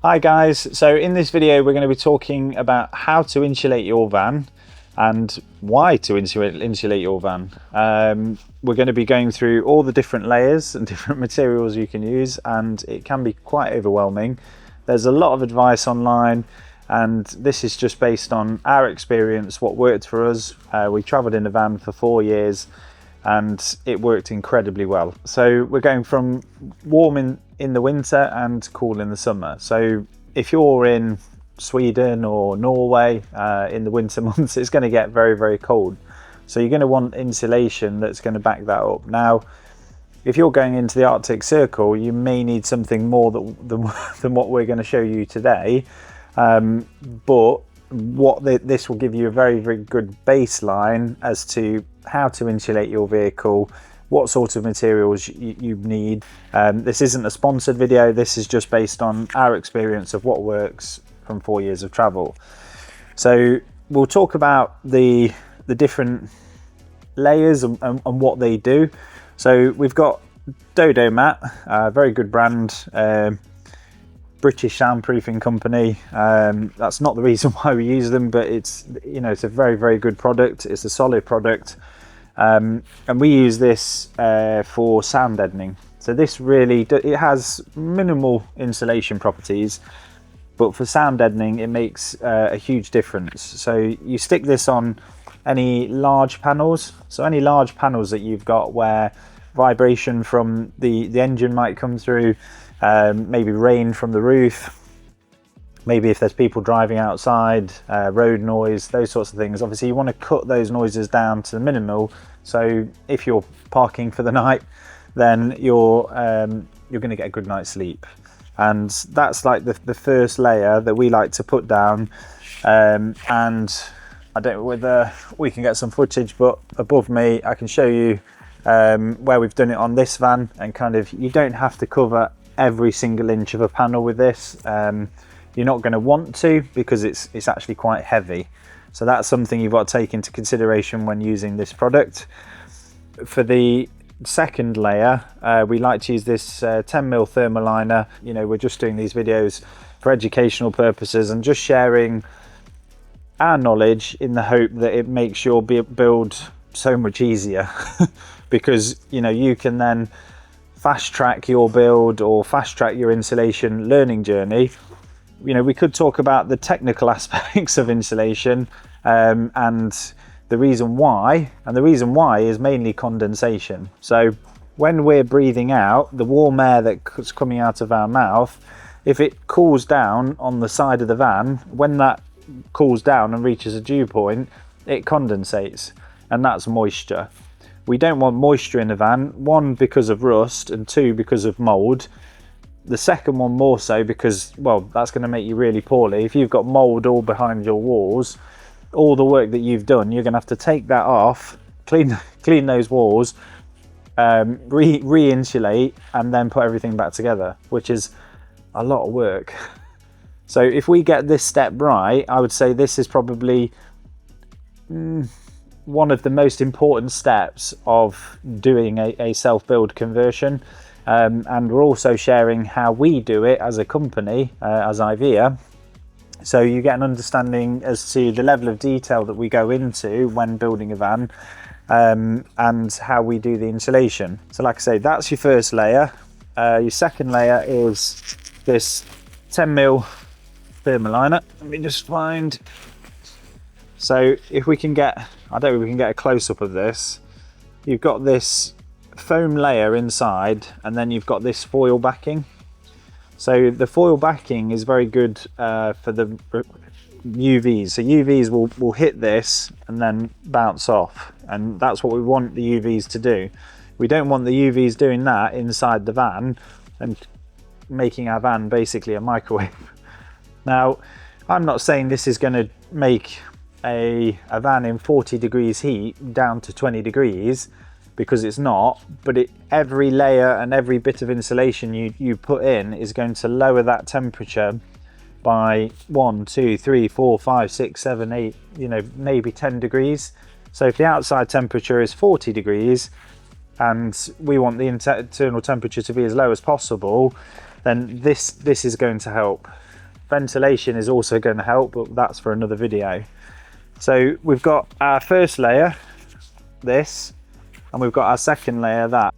Hi guys, so in this video we're going to be talking about how to insulate your van and why to insulate your van. We're going to be going through all the different layers and different materials you can use, and it can be quite overwhelming. There's a lot of advice online, and this is just based on our experience, what worked for us. We travelled in a van for 4 years and it worked incredibly well. So we're going from warm in the winter and cool in the summer. So if you're in Sweden or Norway in the winter months, it's going to get very, very cold. So you're going to want insulation that's going to back that up. Now, if you're going into the Arctic Circle, you may need something more than what we're going to show you today. But this will give you a very, very good baseline as to how to insulate your vehicle, what sort of materials you need. This isn't a sponsored video, this is just based on our experience of what works from 4 years of travel. So we'll talk about the different layers and what they do. So we've got Dodo Mat, a very good brand, British soundproofing company. That's not the reason why we use them, but it's a very, very good product. It's a solid product, and we use this for sound deadening. So this really it has minimal insulation properties, but for sound deadening it makes a huge difference. So you stick this on any large panels, so any large panels that you've got where vibration from the engine might come through, maybe rain from the roof, maybe if there's people driving outside, road noise, those sorts of things. Obviously you want to cut those noises down to the minimal, so if you're parking for the night, then you're going to get a good night's sleep. And that's like the first layer that we like to put down. And I don't know whether we can get some footage, but above me I can show you where we've done it on this van, and kind of you don't have to cover every single inch of a panel with this. You're not going to want to, because it's actually quite heavy. So that's something you've got to take into consideration when using this product. For the second layer, we like to use this 10mm Thermo Liner. We're just doing these videos for educational purposes and just sharing our knowledge in the hope that it makes your build so much easier because you can then fast track your build or fast track your insulation learning journey. We could talk about the technical aspects of insulation and the reason why, is mainly condensation. So when we're breathing out, the warm air that's coming out of our mouth, if it cools down on the side of the van, when that cools down and reaches a dew point, it condensates, and that's moisture. We don't want moisture in the van, one because of rust, and two because of mould. The second one more so because, well, that's going to make you really poorly. If you've got mould all behind your walls, all the work that you've done, you're going to have to take that off, clean those walls, re-insulate, and then put everything back together, which is a lot of work. So if we get this step right, I would say this is probably one of the most important steps of doing a self-build conversion. And we're also sharing how we do it as a company, as Ivea, so you get an understanding as to the level of detail that we go into when building a van, and how we do the insulation. So like I say, that's your first layer. Your second layer is this 10mm Thermo Liner. Let me just find. So if we can get, I don't know if we can get a close-up of this. You've got this foam layer inside, and then you've got this foil backing. So the foil backing is very good for the UVs. So UVs will hit this and then bounce off, and that's what we want the UVs to do. We don't want the UVs doing that inside the van and making our van basically a microwave. Now, I'm not saying this is going to make a van in 40 degrees heat down to 20 degrees, because it's not, but every layer and every bit of insulation you put in is going to lower that temperature by 1, 2, 3, 4, 5, 6, 7, 8, maybe 10 degrees. So if the outside temperature is 40 degrees and we want the internal temperature to be as low as possible, then this is going to help. ventilation is also going to help, but that's for another video. So we've got our first layer, this, and we've got our second layer, that.